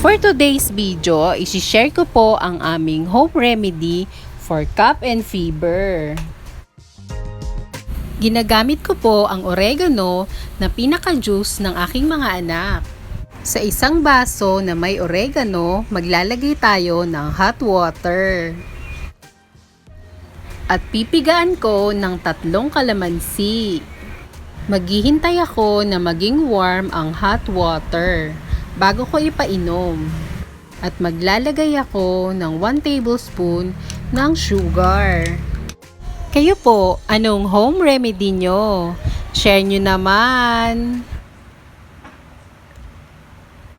For today's video, isi-share ko po ang aming home remedy for cough and fever. Ginagamit ko po ang oregano na pinaka-juice ng aking mga anak. Sa isang baso na may oregano, maglalagay tayo ng hot water. At pipigaan ko ng 3 kalamansi. Maghihintay ako na maging warm ang hot water bago ko ipainom. At maglalagay ako ng 1 tablespoon ng sugar. Kayo po, anong home remedy nyo? Share nyo naman!